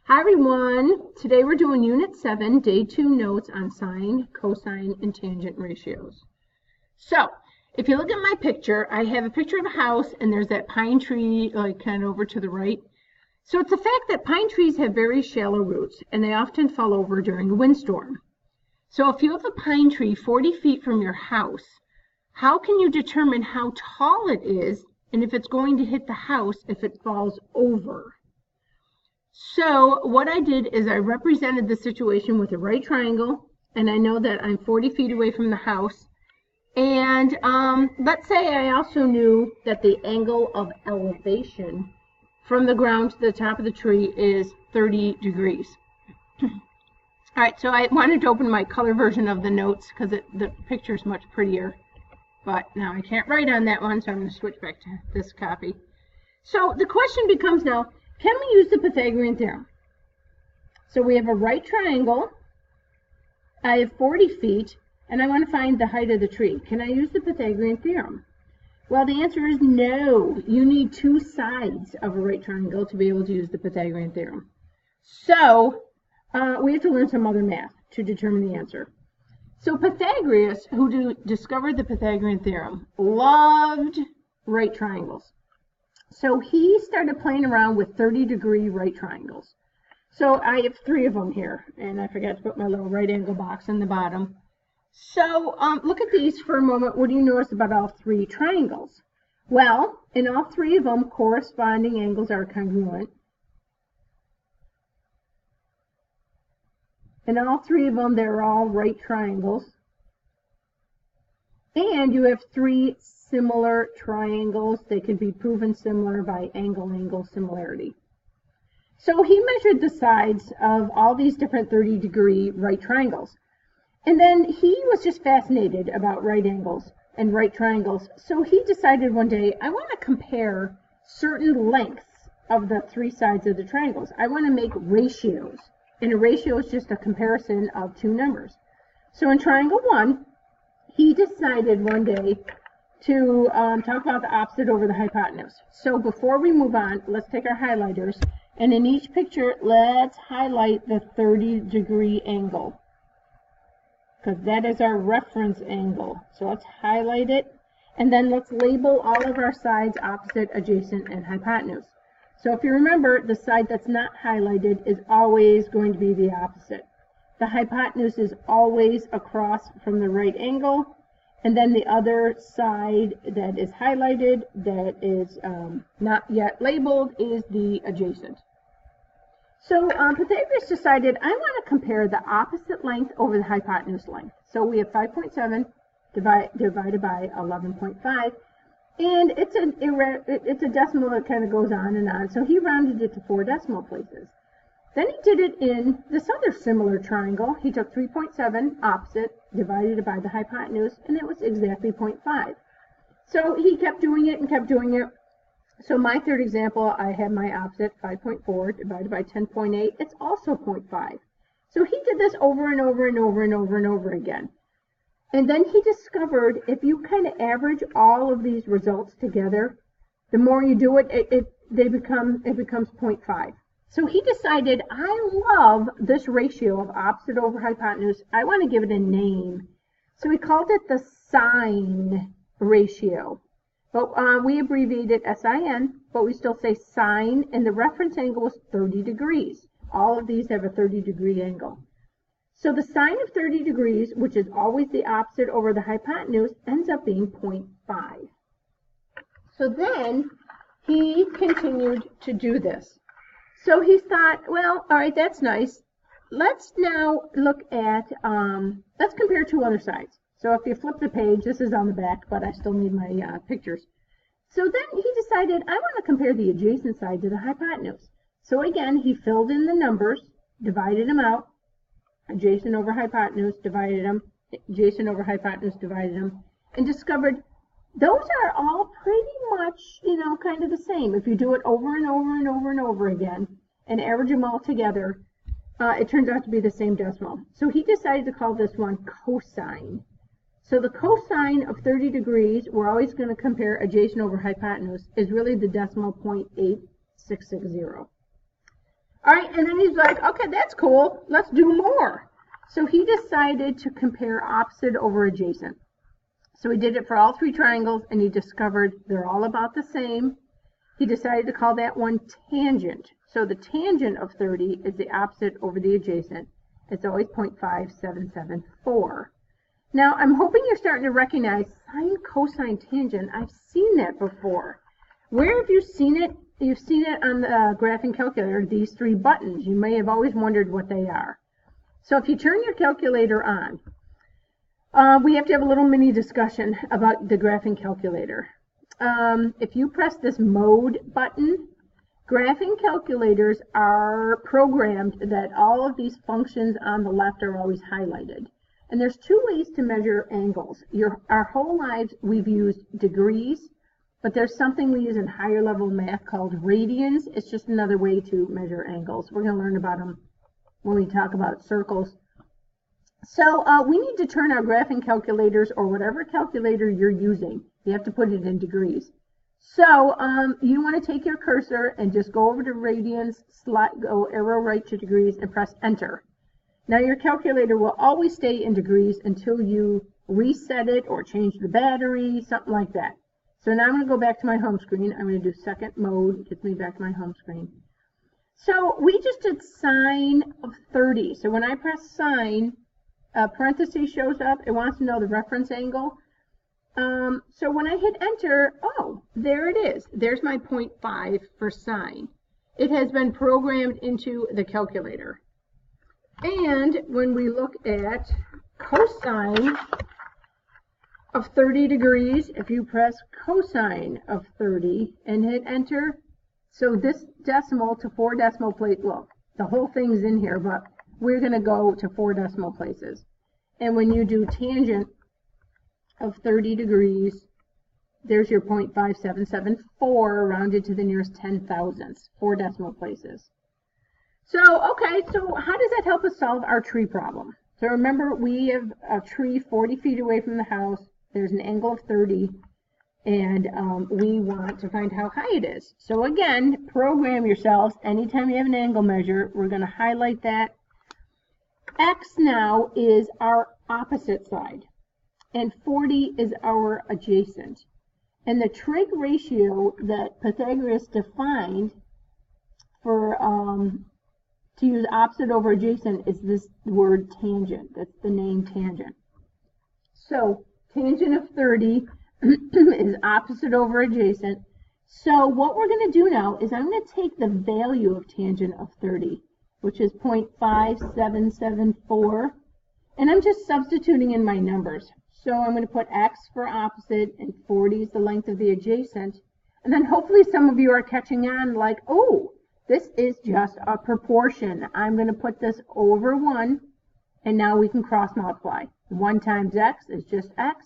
Hi everyone, today we're doing Unit 7, Day 2 notes on sine, cosine, and tangent ratios. So, if you look at my picture, I have a picture of a house and there's that pine tree like kind of over to the right. So it's the fact that pine trees have very shallow roots and they often fall over during a windstorm. So if you have a pine tree 40 feet from your house, how can you determine how tall it is and if it's going to hit the house if it falls over? So what I did is I represented the situation with a right triangle, and I know that I'm 40 feet away from the house. And let's say I also knew that the angle of elevation from the ground to the top of the tree is 30 degrees. All right, so I wanted to open my color version of the notes because the picture is much prettier. But now I can't write on that one, so I'm going to switch back to this copy. So the question becomes now, can we use the Pythagorean theorem? So we have a right triangle, I have 40 feet, and I want to find the height of the tree. Can I use the Pythagorean theorem? Well, the answer is no. You need two sides of a right triangle to be able to use the Pythagorean theorem. So we have to learn some other math to determine the answer. So Pythagoras, who discovered the Pythagorean theorem, loved right triangles. So he started playing around with 30-degree right triangles. So I have 3 of them here, and I forgot to put my little right angle box in the bottom. So look at these for a moment. What do you notice about all 3 triangles? Well, in all 3 of them, corresponding angles are congruent. In all 3 of them, they're all right triangles. And you have 3 similar triangles. They can be proven similar by angle-angle similarity. So he measured the sides of all these different 30-degree right triangles. And then he was just fascinated about right angles and right triangles. So he decided one day, I want to compare certain lengths of the 3 sides of the triangles. I want to make ratios. And a ratio is just a comparison of 2 numbers. So in triangle 1, he decided one day to talk about the opposite over the hypotenuse. So before we move on, let's take our highlighters, and in each picture, let's highlight the 30-degree angle, because that is our reference angle. So let's highlight it, and then let's label all of our sides opposite, adjacent, and hypotenuse. So if you remember, the side that's not highlighted is always going to be the opposite. The hypotenuse is always across from the right angle, and then the other side that is highlighted, that is not yet labeled, is the adjacent. So Pythagoras decided, I want to compare the opposite length over the hypotenuse length. So we have 5.7 divided by 11.5, and it's a decimal that kind of goes on and on. So he rounded it to 4 decimal places. Then he did it in this other similar triangle. He took 3.7 opposite, divided it by the hypotenuse, and it was exactly 0.5. So he kept doing it and kept doing it. So my third example, I have my opposite, 5.4 divided by 10.8. It's also 0.5. So he did this over and over and over and over and over again. And then he discovered if you kind of average all of these results together, the more you do it, it becomes 0.5. So he decided, I love this ratio of opposite over hypotenuse. I want to give it a name. So he called it the sine ratio. But we abbreviate it SIN, but we still say sine, and the reference angle was 30 degrees. All of these have a 30-degree angle. So the sine of 30 degrees, which is always the opposite over the hypotenuse, ends up being 0.5. So then he continued to do this. So he thought, well, all right, that's nice. Let's now look at, let's compare 2 other sides. So if you flip the page, this is on the back, but I still need my pictures. So then he decided, I want to compare the adjacent side to the hypotenuse. So again, he filled in the numbers, divided them out, adjacent over hypotenuse, divided them, adjacent over hypotenuse, divided them, and discovered those are all pretty much, kind of the same. If you do it over and over and over and over again and average them all together, it turns out to be the same decimal. So he decided to call this one cosine. So the cosine of 30 degrees, we're always going to compare adjacent over hypotenuse, is really the decimal 0.8660. All right, and then he's like, okay, that's cool. Let's do more. So he decided to compare opposite over adjacent. So he did it for all three triangles, and he discovered they're all about the same. He decided to call that one tangent. So the tangent of 30 is the opposite over the adjacent. It's always 0.5774. Now, I'm hoping you're starting to recognize sine, cosine, tangent. I've seen that before. Where have you seen it? You've seen it on the graphing calculator, these three buttons. You may have always wondered what they are. So if you turn your calculator on, we have to have a little mini discussion about the graphing calculator. If you press this mode button, graphing calculators are programmed that all of these functions on the left are always highlighted. And there's two ways to measure angles. Our whole lives we've used degrees, but there's something we use in higher level math called radians. It's just another way to measure angles. We're going to learn about them when we talk about circles. So we need to turn our graphing calculators, or whatever calculator you're using, you have to put it in degrees. So you want to take your cursor and just go over to radians, go arrow right to degrees, and press enter. Now your calculator will always stay in degrees until you reset it or change the battery, something like that. So now I'm going to go back to my home screen. I'm going to do second mode. It gets me back to my home screen. So we just did sine of 30. So when I press sine, a parenthesis shows up. It wants to know the reference angle. So when I hit enter, oh, there it is. There's my 0.5 for sine. It has been programmed into the calculator. And when we look at cosine of 30 degrees, if you press cosine of 30 and hit enter, so this decimal to 4 decimal places, look, the whole thing's in here, but we're going to go to 4 decimal places. And when you do tangent of 30 degrees, there's your 0.5774 rounded to the nearest 10 thousandths, 4 decimal places. So, okay, so how does that help us solve our tree problem? So remember, we have a tree 40 feet away from the house. There's an angle of 30, and we want to find how high it is. So again, program yourselves. Anytime you have an angle measure, we're going to highlight that. X now is our opposite side, and 40 is our adjacent. And the trig ratio that Pythagoras defined for to use opposite over adjacent is this word tangent. That's the name tangent. So tangent of 30 is opposite over adjacent. So what we're going to do now is I'm going to take the value of tangent of 30, which is 0.5774, and I'm just substituting in my numbers. So I'm going to put x for opposite, and 40 is the length of the adjacent. And then hopefully some of you are catching on like, oh, this is just a proportion. I'm going to put this over 1, and now we can cross multiply. 1 times x is just x,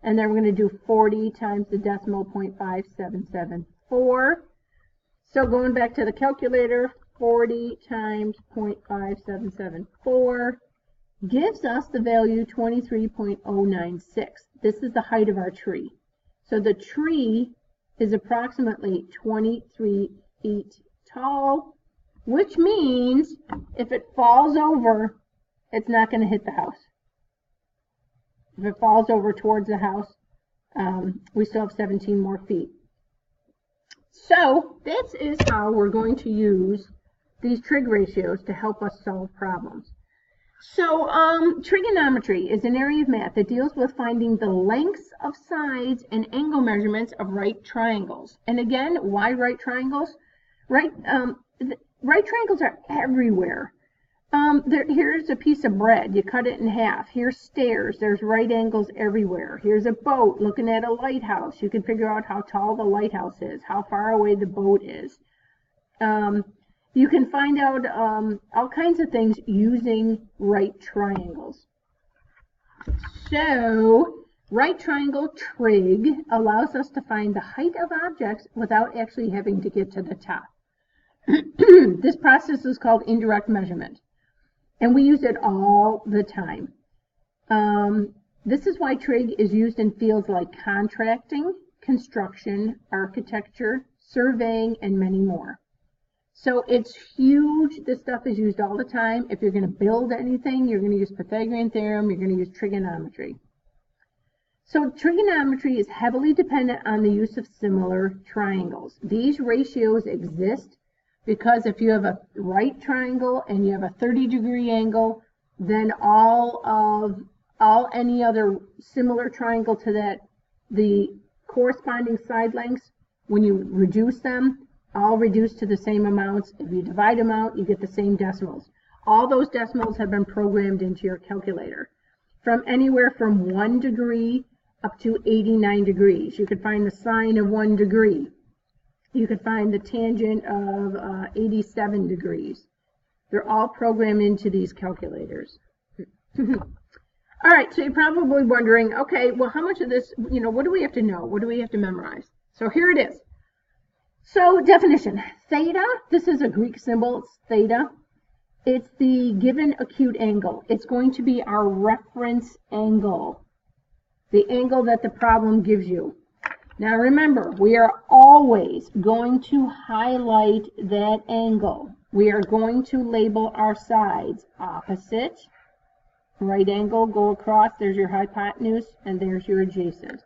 and then we're going to do 40 times the decimal 0.5774. So going back to the calculator, 40 times 0.5774 gives us the value 23.096. This is the height of our tree. So the tree is approximately 23 feet tall, which means if it falls over, it's not going to hit the house. If it falls over towards the house, we still have 17 more feet. So this is how we're going to use these trig ratios to help us solve problems. So trigonometry is an area of math that deals with finding the lengths of sides and angle measurements of right triangles. And again, why right triangles? Right triangles are everywhere. Here's a piece of bread. You cut it in half. Here's stairs. There's right angles everywhere. Here's a boat looking at a lighthouse. You can figure out how tall the lighthouse is, how far away the boat is. You can find out all kinds of things using right triangles. So, right triangle trig allows us to find the height of objects without actually having to get to the top. This process is called indirect measurement, and we use it all the time. This is why trig is used in fields like contracting, construction, architecture, surveying, and many more. So it's huge. This stuff is used all the time. If you're going to build anything, you're going to use Pythagorean theorem, you're going to use trigonometry. So trigonometry is heavily dependent on the use of similar triangles. These ratios exist because if you have a right triangle and you have a 30-degree angle, then any other similar triangle to that, the corresponding side lengths, when you reduce them, all reduce to the same amounts. If you divide them out, you get the same decimals. All those decimals have been programmed into your calculator. From anywhere from 1 degree up to 89 degrees. You could find the sine of 1 degree. You could find the tangent of 87 degrees. They're all programmed into these calculators. All right, so you're probably wondering, okay, well, how much of this, what do we have to know? What do we have to memorize? So here it is. So definition, theta, this is a Greek symbol, it's theta. It's the given acute angle. It's going to be our reference angle, the angle that the problem gives you. Now remember, we are always going to highlight that angle. We are going to label our sides opposite, right angle, go across, there's your hypotenuse, and there's your adjacent.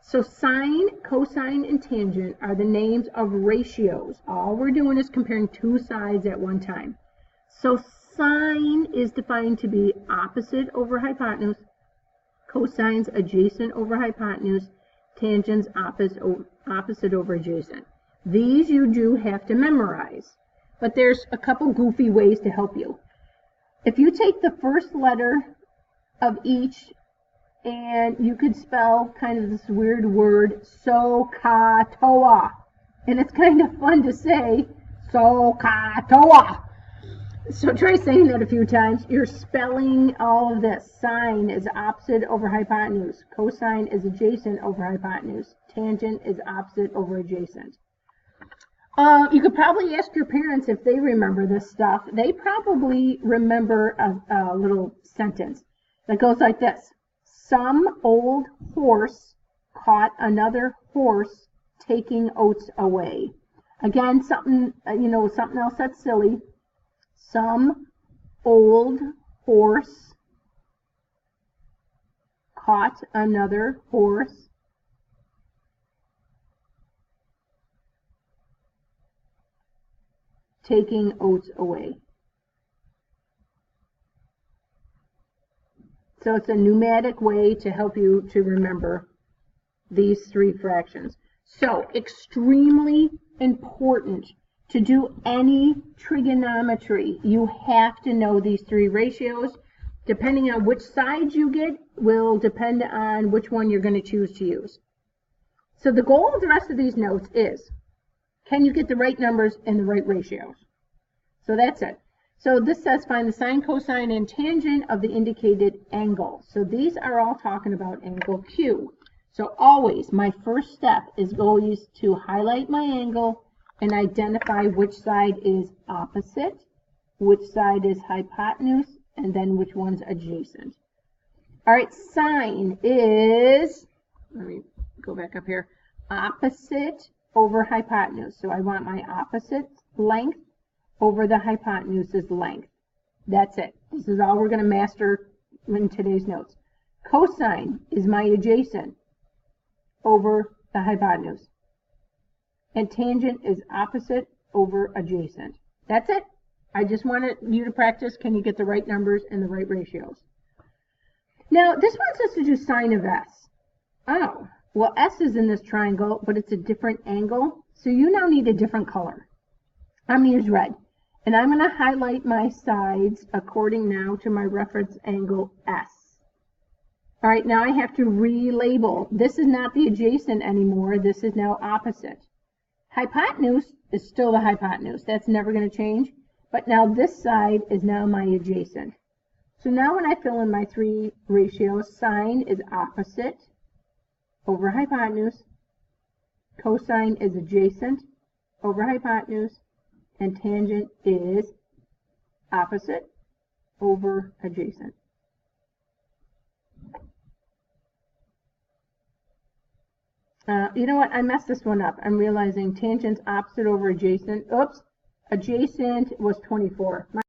So sine, cosine, and tangent are the names of ratios. All we're doing is comparing two sides at one time. So sine is defined to be opposite over hypotenuse, cosine's adjacent over hypotenuse, tangents opposite over adjacent. These you do have to memorize, but there's a couple goofy ways to help you. If you take the first letter of each, and you could spell kind of this weird word, SOHCAHTOA, and it's kind of fun to say, SOHCAHTOA. So try saying that a few times. You're spelling all of this. Sine is opposite over hypotenuse. Cosine is adjacent over hypotenuse. Tangent is opposite over adjacent. You could probably ask your parents if they remember this stuff. They probably remember a little sentence that goes like this. Some old horse caught another horse taking oats away. Again, something else that's silly. Some old horse caught another horse taking oats away. So it's a pneumatic way to help you to remember these three fractions. So extremely important to do any trigonometry. You have to know these three ratios. Depending on which side you get will depend on which one you're going to choose to use. So the goal of the rest of these notes is, can you get the right numbers and the right ratios? So that's it. So this says find the sine, cosine, and tangent of the indicated angle. So these are all talking about angle Q. So always, my first step is always to highlight my angle and identify which side is opposite, which side is hypotenuse, and then which one's adjacent. All right, sine is, let me go back up here, opposite over hypotenuse. So I want my opposite length over the hypotenuse's length. That's it. This is all we're going to master in today's notes. Cosine is my adjacent over the hypotenuse. And tangent is opposite over adjacent. That's it. I just wanted you to practice. Can you get the right numbers and the right ratios? Now, this wants us to do sine of S. Oh, well, S is in this triangle, but it's a different angle. So you now need a different color. I'm going to use red. And I'm going to highlight my sides according now to my reference angle S. All right, now I have to relabel. This is not the adjacent anymore. This is now opposite. Hypotenuse is still the hypotenuse. That's never going to change. But now this side is now my adjacent. So now when I fill in my three ratios, sine is opposite over hypotenuse. Cosine is adjacent over hypotenuse. And tangent is opposite over adjacent. You know what? I messed this one up. I'm realizing tangent's opposite over adjacent. Oops. Adjacent was 24.